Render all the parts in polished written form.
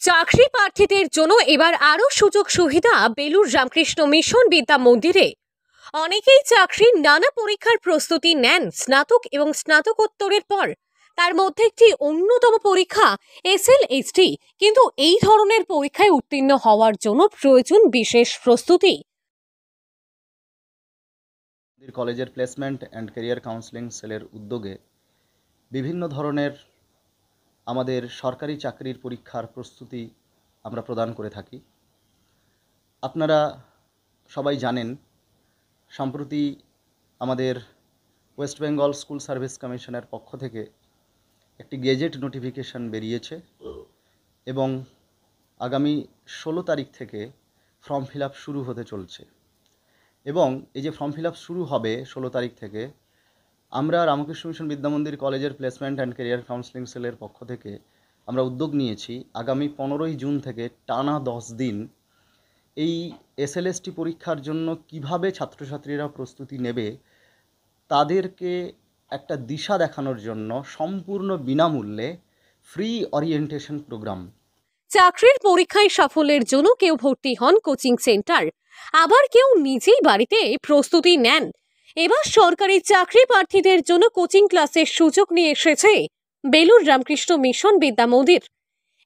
চাকরি প্রার্থীদের জন্য এবার আরো সুযোগ সুবিধা বেলুর রামকৃষ্ণ মিশন বিদ্যা মন্দিরে। অনেকেই চাকরির নানা পরীক্ষার প্রস্তুতি নেন স্নাতক এবং স্নাতকোত্তরের পর। তার মধ্যে একটি অন্যতম পরীক্ষা এসএলএসটি, কিন্তু এই ধরনের পরীক্ষায় উত্তীর্ণ হওয়ার জন্য প্রয়োজন বিশেষ প্রস্তুতি। কলেজের প্লেসমেন্ট অ্যান্ড ক্যারিয়ার কাউন্সেলিং সেলের উদ্যোগে বিভিন্ন ধরনের আমাদের সরকারি চাকরির পরীক্ষার প্রস্তুতি আমরা প্রদান করে থাকি। আপনারা সবাই জানেন, সম্প্রতি আমাদের ওয়েস্ট বেঙ্গল স্কুল সার্ভিস কমিশনের পক্ষ থেকে একটি গেজেট নোটিফিকেশন বেরিয়েছে এবং আগামী 16 তারিখ থেকে ফর্ম ফিল আপ শুরু হতে চলছে। এবং এই যে ফর্ম ফিল আপ শুরু হবে 16 তারিখ থেকে, আমরা রামকৃষ্ণ মিশন বিদ্যামন্দির কলেজের প্লেসমেন্ট অ্যান্ড ক্যারিয়ার কাউন্সেলিং সেলের পক্ষ থেকে আমরা উদ্যোগ নিয়েছি আগামী 15ই জুন থেকে টানা 10 দিন এই এসএলএসটি পরীক্ষার জন্য কিভাবে ছাত্রছাত্রীরা প্রস্তুতি নেবে তাদেরকে একটা দিশা দেখানোর জন্য সম্পূর্ণ বিনামূল্যে ফ্রি ওরিয়েন্টেশন প্রোগ্রাম। চাকরির পরীক্ষায় সাফল্যের জন্য কেউ ভর্তি হন কোচিং সেন্টার, আবার কেউ নিজেই বাড়িতে প্রস্তুতি নেন। এবার সরকারি চাকরি প্রার্থীদের জন্য কোচিং ক্লাসের সুযোগ নিয়ে এসেছে বেলুর রামকৃষ্ণ মিশন বিদ্যা মন্দির।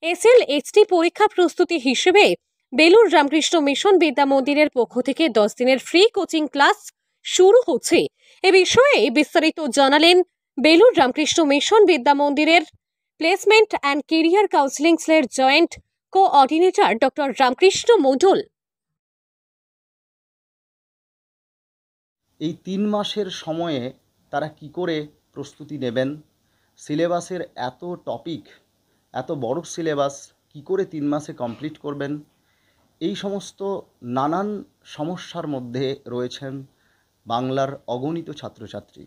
এসএলএসটি পরীক্ষা প্রস্তুতি হিসেবে বেলুর রামকৃষ্ণ মিশন বিদ্যা মন্দিরের পক্ষ থেকে 10 দিনের ফ্রি কোচিং ক্লাস শুরু হচ্ছে। এ বিষয়ে বিস্তারিত জানালেন বেলুর রামকৃষ্ণ মিশন বিদ্যা মন্দিরের প্লেসমেন্ট অ্যান্ড ক্যারিয়ার কাউন্সেলিং সেলের জয়েন্ট কোঅর্ডিনেটর ডক্টর রামকৃষ্ণ মণ্ডল। এই 3 মাসের সময়ে তারা কি করে প্রস্তুতি নেবেন, সিলেবাসের এত টপিক, এত বড় সিলেবাস কি করে 3 মাসে কমপ্লিট করবেন, এই সমস্ত নানান সমস্যার মধ্যে রয়েছেন বাংলার অগণিত ছাত্রছাত্রী।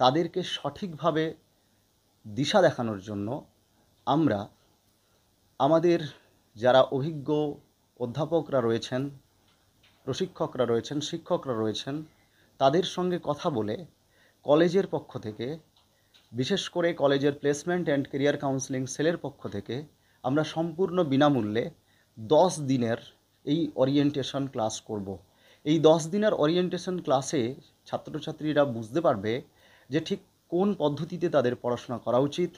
তাদেরকে সঠিকভাবে দিশা দেখানোর জন্য আমরা আমাদের যারা অভিজ্ঞ অধ্যাপকরা রয়েছেন, প্রশিক্ষকরা রয়েছেন, শিক্ষকরা রয়েছেন, তাদের সঙ্গে কথা বলে কলেজের পক্ষ থেকে, বিশেষ করে কলেজের প্লেসমেন্ট অ্যান্ড ক্যারিয়ার কাউন্সেলিং সেলের পক্ষ থেকে আমরা সম্পূর্ণ বিনামূল্যে 10 দিনের এই ওরিয়েন্টেশন ক্লাস করব। এই 10 দিনের ওরিয়েন্টেশন ক্লাসে ছাত্রছাত্রীরা বুঝতে পারবে যে ঠিক কোন পদ্ধতিতে তাদের পড়াশোনা করা উচিত,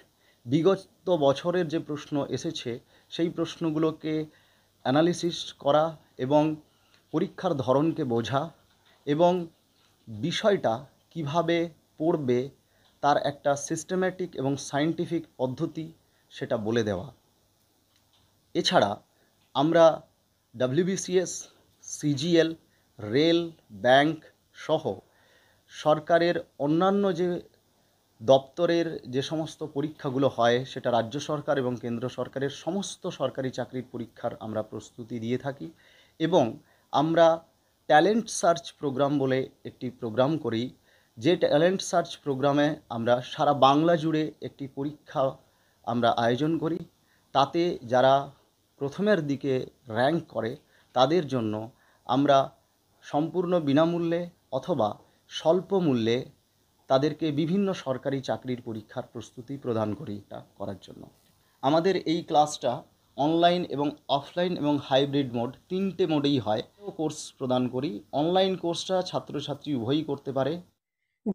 বিগত বছরের যে প্রশ্ন এসেছে সেই প্রশ্নগুলোকে অ্যানালিসিস করা এবং পরীক্ষার ধরনকে বোঝা এবং বিষয়টা কিভাবে পড়বে তার একটা সিস্টেম্যাটিক এবং সায়েন্টিফিক পদ্ধতি সেটা বলে দেওয়া। এছাড়া আমরা ডব্লিউবিসিএস, সিজিএল, রেল, ব্যাংক সহ সরকারের অন্যান্য যে দপ্তরের যে সমস্ত পরীক্ষাগুলো হয়, সেটা রাজ্য সরকার এবং কেন্দ্র সরকারের সমস্ত সরকারি চাকরির পরীক্ষার আমরা প্রস্তুতি দিয়ে থাকি। এবং আমরা ট্যালেন্ট সার্চ প্রোগ্রাম বলে একটি প্রোগ্রাম করি, যে ট্যালেন্ট সার্চ প্রোগ্রামে আমরা সারা বাংলা জুড়ে একটি পরীক্ষা আমরা আয়োজন করি। তাতে যারা প্রথমের দিকে র্যাঙ্ক করে তাদের জন্য আমরা সম্পূর্ণ বিনামূল্যে অথবা স্বল্প মূল্যে তাদেরকে বিভিন্ন সরকারি চাকরির পরীক্ষার প্রস্তুতি প্রদান করি। এটা করার জন্য আমাদের এই ক্লাসটা অনলাইন এবং অফলাইন এবং হাইব্রিড মোড, 3টে মোডেই হয়। কোর্স প্রদান করি। অনলাইন কোর্সটা ছাত্রছাত্রী উভয়ই করতে পারে।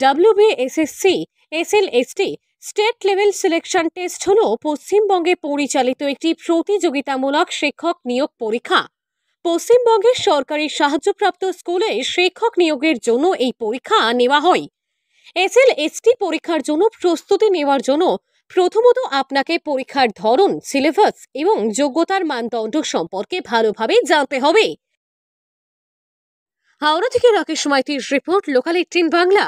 WBSSC SLST state level selection test হল পশ্চিমবঙ্গে পরিচালিত একটি প্রতিযোগিতামূলক শিক্ষক নিয়োগ পরীক্ষা। পশ্চিমবঙ্গের সরকারি সাহায্যপ্রাপ্ত স্কুলে শিক্ষক নিয়োগের জন্য এই পরীক্ষা নেওয়া হয়। এসএলএসটি পরীক্ষার জন্য প্রস্তুতি নেওয়ার জন্য প্রথমত আপনাকে পরীক্ষার ধরন, সিলেবাস এবং যোগ্যতার মানদণ্ড সম্পর্কে ভালোভাবে জানতে হবে। হাওড়া থেকে রাকেশ মাইতির রিপোর্ট, লোকাল 18 বাংলা।